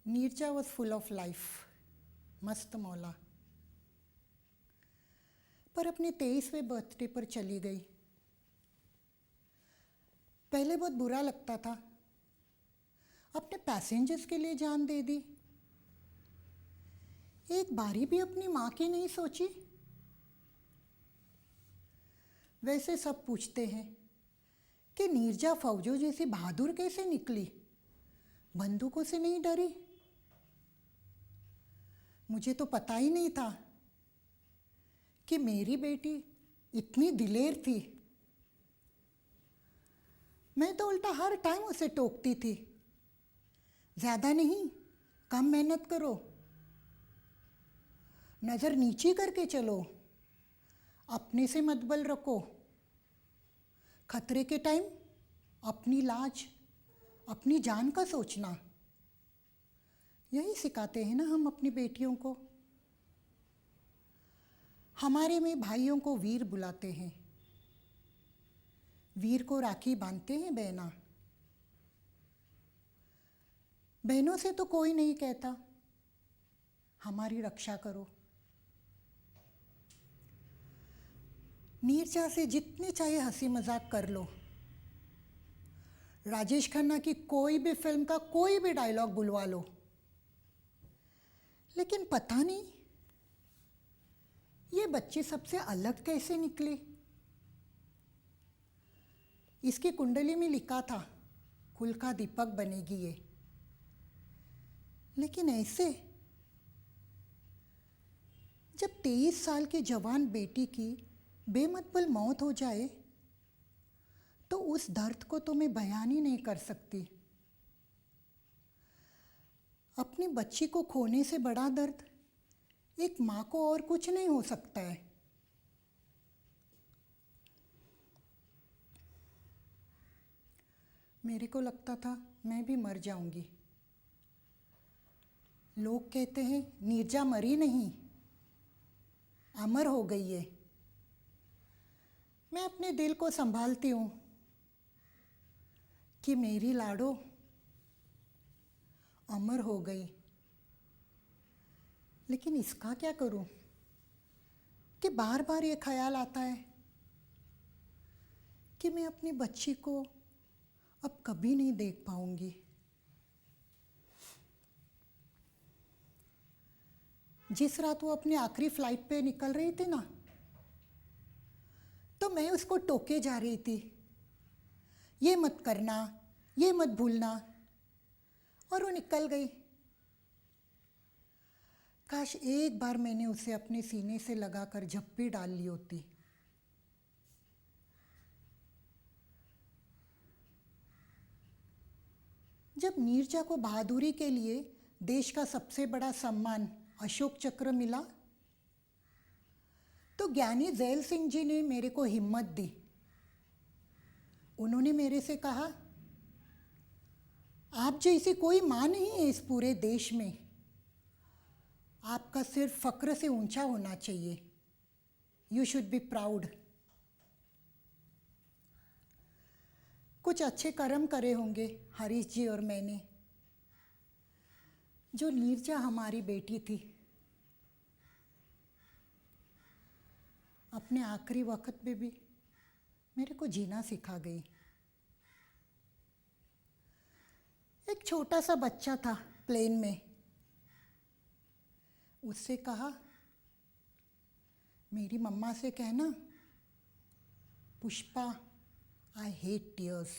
Neerja was full of life, मस्त मौला, पर अपने 23वें बर्थडे पर चली गई। पहले बहुत बुरा लगता था, अपने पैसेंजर्स के लिए जान दे दी। एक बारी भी अपनी माँ की नहीं सोची। वैसे सब पूछते हैं कि नीरजा फौजों जैसी बहादुर कैसे निकली, बंदूकों से नहीं डरी। मुझे तो पता ही नहीं था कि मेरी बेटी इतनी दिलेर थी। मैं तो उल्टा हर टाइम उसे टोकती थी, ज़्यादा नहीं, कम मेहनत करो, नज़र नीची करके चलो, अपने से मत बल रखो, खतरे के टाइम अपनी लाज, अपनी जान का सोचना। यही सिखाते हैं ना हम अपनी बेटियों को। हमारे में भाइयों को वीर बुलाते हैं, वीर को राखी बांधते हैं बहना। बहनों से तो कोई नहीं कहता हमारी रक्षा करो। नीरजा से जितने चाहे हंसी मजाक कर लो, राजेश खन्ना की कोई भी फिल्म का कोई भी डायलॉग बुलवा लो, लेकिन पता नहीं ये बच्ची सबसे अलग कैसे निकली। इसकी कुंडली में लिखा था कुल का दीपक बनेगी ये, लेकिन ऐसे जब 23 साल की जवान बेटी की बेमतबल मौत हो जाए तो उस दर्द को तो मैं बयान ही नहीं कर सकती। अपनी बच्ची को खोने से बड़ा दर्द एक माँ को और कुछ नहीं हो सकता है। मेरे को लगता था मैं भी मर जाऊंगी। लोग कहते हैं नीरजा मरी नहीं, अमर हो गई है। मैं अपने दिल को संभालती हूँ कि मेरी लाडो अमर हो गई, लेकिन इसका क्या करूं कि बार बार ये ख्याल आता है कि मैं अपनी बच्ची को अब कभी नहीं देख पाऊंगी। जिस रात वो अपनी आखिरी फ्लाइट पे निकल रही थी ना, तो मैं उसको टोके जा रही थी, ये मत करना, ये मत भूलना, और वो निकल गई। काश एक बार मैंने उसे अपने सीने से लगाकर झप्पी डाल ली होती। जब नीरजा को बहादुरी के लिए देश का सबसे बड़ा सम्मान अशोक चक्र मिला, तो ज्ञानी जैल सिंह जी ने मेरे को हिम्मत दी। उन्होंने मेरे से कहा, आप जैसी कोई माँ नहीं है इस पूरे देश में, आपका सिर फक्र से ऊंचा होना चाहिए, यू शुड बी प्राउड। कुछ अच्छे कर्म करे होंगे हरीश जी और मैंने, जो नीरजा हमारी बेटी थी अपने आखिरी वक्त में भी मेरे को जीना सिखा गई। एक छोटा सा बच्चा था प्लेन में, उससे कहा, मेरी मम्मा से कहना पुष्पा, आई हेट टीयर्स।